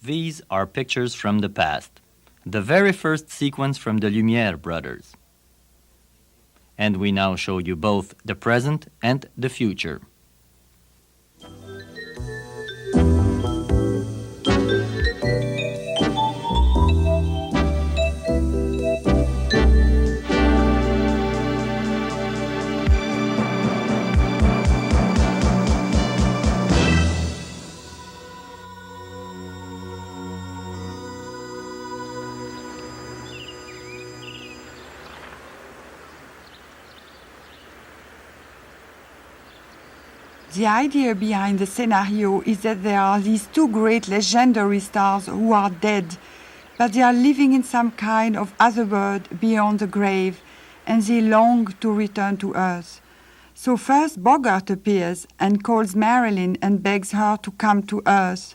These are pictures from the past, the very first sequence from the Lumière brothers. And we now show you both the present and the future. The idea behind the scenario is that there are these two great legendary stars who are dead, but they are living in some kind of other world beyond the grave, and they long to return to Earth. So first Bogart appears and calls Marilyn and begs her to come to Earth.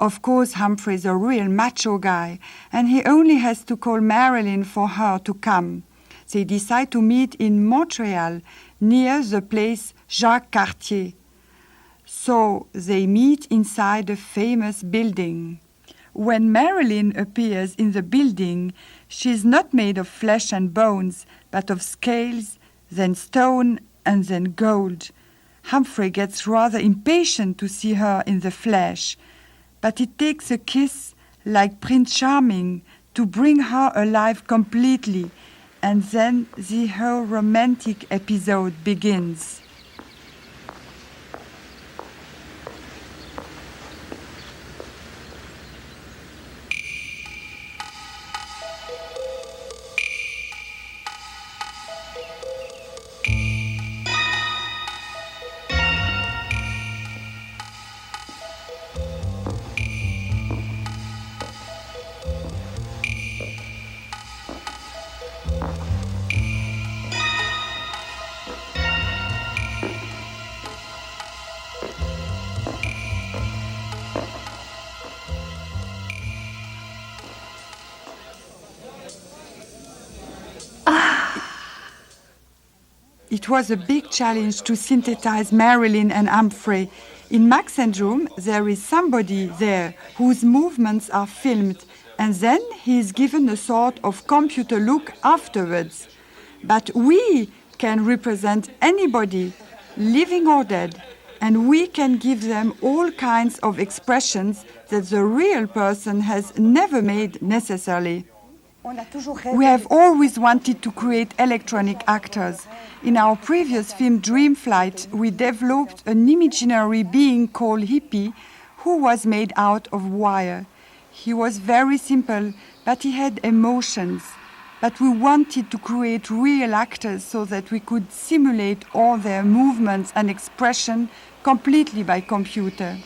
Of course, Humphrey's a real macho guy, and he only has to call Marilyn for her to come. They decide to meet in Montreal, near the place Jacques Cartier. So they meet inside a famous building. When Marilyn appears in the building, she is not made of flesh and bones, but of scales, then stone, and then gold. Humphrey gets rather impatient to see her in the flesh, but it takes a kiss, like Prince Charming, to bring her alive completely, and then the whole romantic episode begins. It was a big challenge to synthesize Marilyn and Humphrey. In Max's room, there is somebody there whose movements are filmed, and then he is given a sort of computer look afterwards. But we can represent anybody, living or dead, and we can give them all kinds of expressions that the real person has never made necessarily. We have always wanted to create electronic actors. In our previous film Dream Flight, we developed an imaginary being called Hippie who was made out of wire. He was very simple, but he had emotions. But we wanted to create real actors so that we could simulate all their movements and expression completely by computer.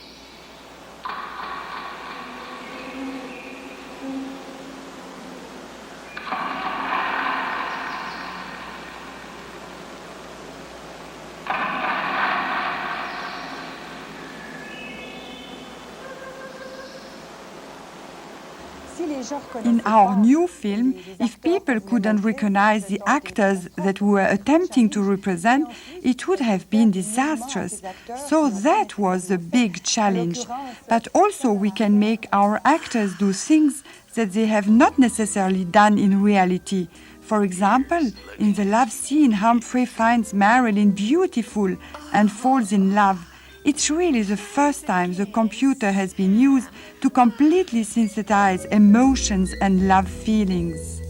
In our new film, if people couldn't recognize the actors that we were attempting to represent, it would have been disastrous. So that was a big challenge. But also we can make our actors do things that they have not necessarily done in reality. For example, in the love scene, Humphrey finds Marilyn beautiful and falls in love. It's really the first time the computer has been used to completely synthesize emotions and love feelings.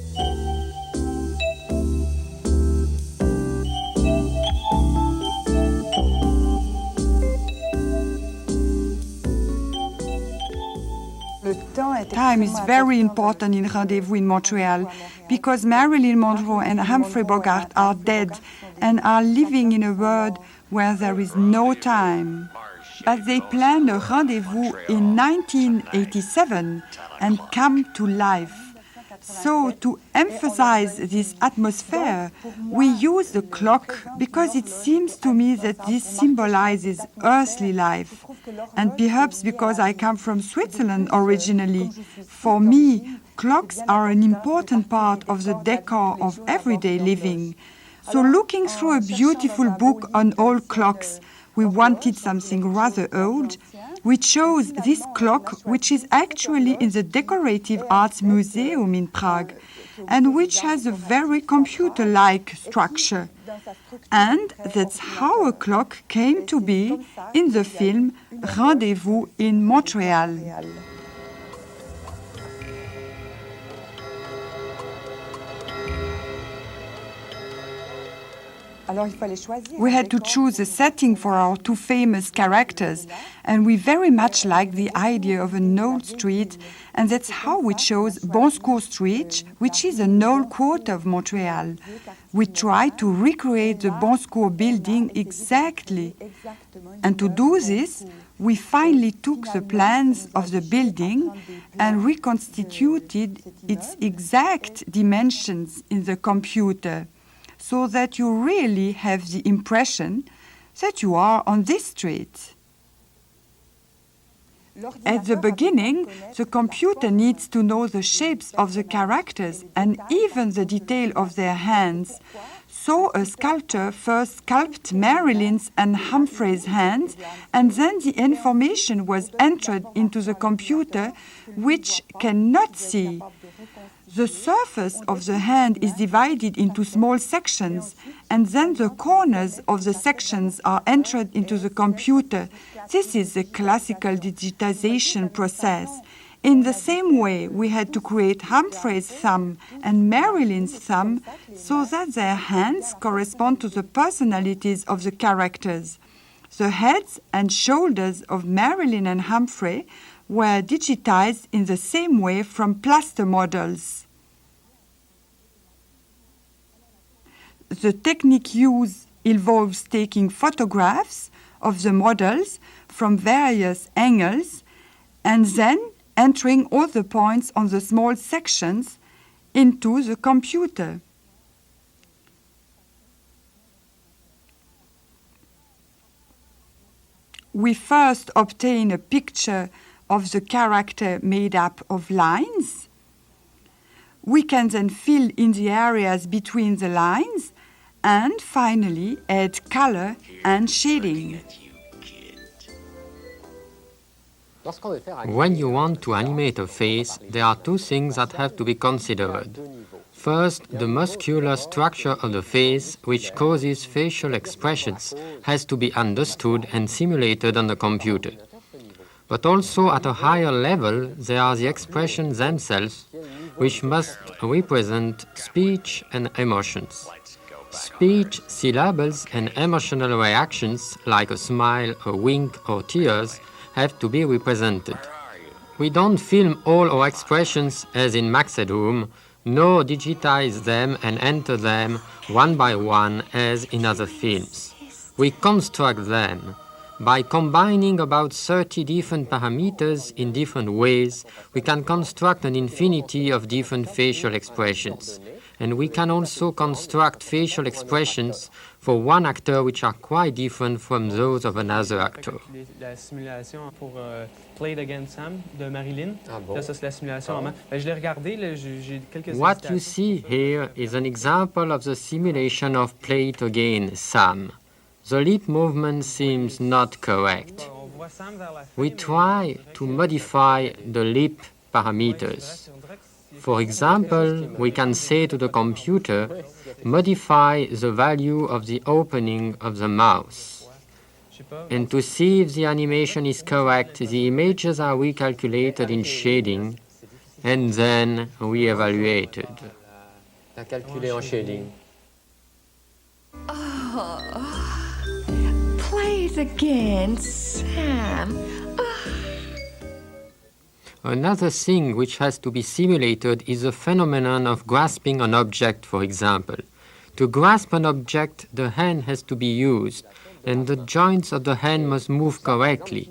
Time is very important in Rendez vous in Montreal because Marilyn Monroe and Humphrey Bogart are dead and are living in a world where there is no time. But they planned a rendezvous in 1987 and come to life. So to emphasize this atmosphere, we use the clock because it seems to me that this symbolizes earthly life. And perhaps because I come from Switzerland originally, for me, clocks are an important part of the decor of everyday living. So looking through a beautiful book on old clocks, we wanted something rather old, We chose this clock, which is actually in the Decorative Arts Museum in Prague, and which has a very computer-like structure. And that's how a clock came to be in the film Rendez vous in Montreal. We had to choose a setting for our two famous characters, and we very much liked the idea of an old street, and that's how we chose Bon Secours Street, which is an old quarter of Montreal. We tried to recreate the Bon Secours building exactly. And to do this, we finally took the plans of the building and reconstituted its exact dimensions in the computer, so that you really have the impression that you are on this street. At the beginning, the computer needs to know the shapes of the characters and even the detail of their hands. So a sculptor first sculpted Marilyn's and Humphrey's hands, and then the information was entered into the computer, which cannot see. The surface of the hand is divided into small sections, and then the corners of the sections are entered into the computer. This is the classical digitization process. In the same way, we had to create Humphrey's thumb and Marilyn's thumb so that their hands correspond to the personalities of the characters. The heads and shoulders of Marilyn and Humphrey were digitized in the same way from plaster models. The technique used involves taking photographs of the models from various angles and then entering all the points on the small sections into the computer. We first obtain a picture of the character made up of lines. We can then fill in the areas between the lines and finally add color and shading. When you want to animate a face, there are two things that have to be considered. First, the muscular structure of the face, which causes facial expressions, has to be understood and simulated on the computer. But also at a higher level, there are the expressions themselves, which must represent speech and emotions. Speech, syllables, and emotional reactions, like a smile, a wink, or tears, have to be represented. We don't film all our expressions as in Magnenat Thalmann, nor digitize them and enter them one by one as in other films. We construct them. By combining about 30 different parameters in different ways, we can construct an infinity of different facial expressions. And we can also construct facial expressions for one actor which are quite different from those of another actor. La simulation pour Played Against Sam de Marilyn. Là, ça c'est la simulation. Je l'ai regardé, j'ai quelques What you see here is an example of the simulation of Played Against Sam. The lip movement seems not correct. We try to modify the lip parameters. For example, we can say to the computer, modify the value of the opening of the mouth. And to see if the animation is correct, the images are recalculated in shading and then re-evaluated. Play it again, Sam. Another thing which has to be simulated is the phenomenon of grasping an object, for example. To grasp an object, the hand has to be used, and the joints of the hand must move correctly.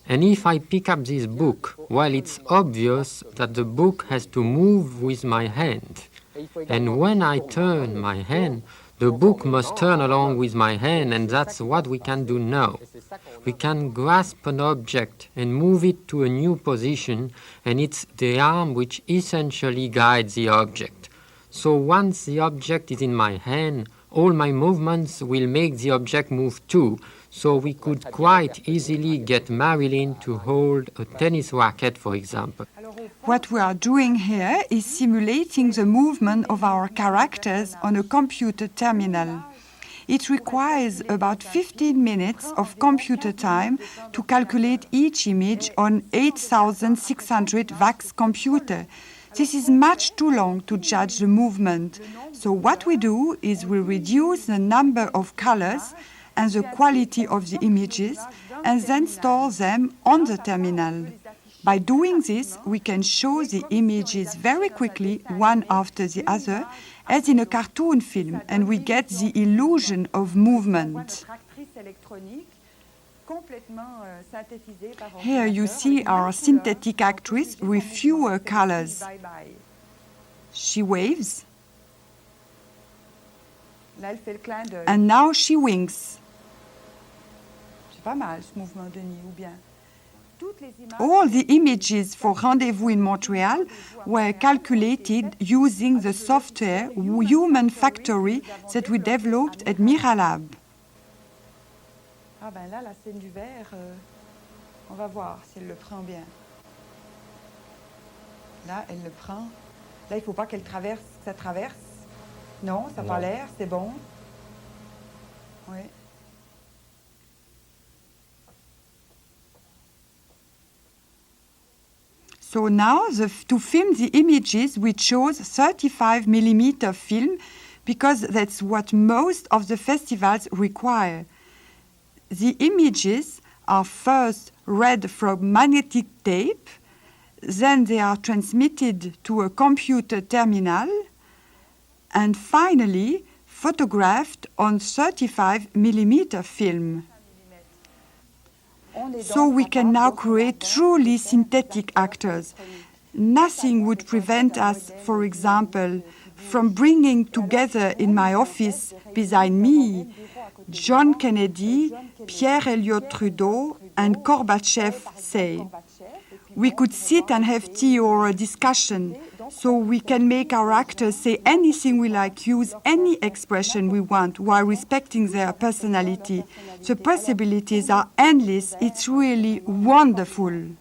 And if I pick up this book, well, it's obvious that the book has to move with my hand. And when I turn my hand, the book must turn along with my hand, and that's what we can do now. We can grasp an object and move it to a new position, and it's the arm which essentially guides the object. So once the object is in my hand, all my movements will make the object move too, So we could quite easily get Marilyn to hold a tennis racket, for example. What we are doing here is simulating the movement of our characters on a computer terminal. It requires about 15 minutes of computer time to calculate each image on 8,600 VAX computer. This is much too long to judge the movement. So what we do is we reduce the number of colors and the quality of the images and then store them on the terminal. By doing this, we can show the images very quickly, one after the other, as in a cartoon film, and we get the illusion of movement. Here you see our synthetic actress with fewer colors. She waves, and now she winks. All the images for Rendez vous in Montreal were calculated using the software Human Factory that we developed at Miralab. Ah ben là, la scène du verre, on va voir si elle le prend bien. Là, elle le prend. Là, il ne faut pas qu'elle traverse, que ça traverse. Non, ça n'a pas l'air, c'est bon. Oui. So now, to film the images, we chose 35mm film because that's what most of the festivals require. The images are first read from magnetic tape, then they are transmitted to a computer terminal, and finally photographed on 35mm film. So we can now create truly synthetic actors. Nothing would prevent us, for example, from bringing together in my office beside me John Kennedy, Pierre Elliott Trudeau, and Gorbachev say. We could sit and have tea or a discussion, so we can make our actors say anything we like, use any expression we want while respecting their personality. The possibilities are endless. It's really wonderful.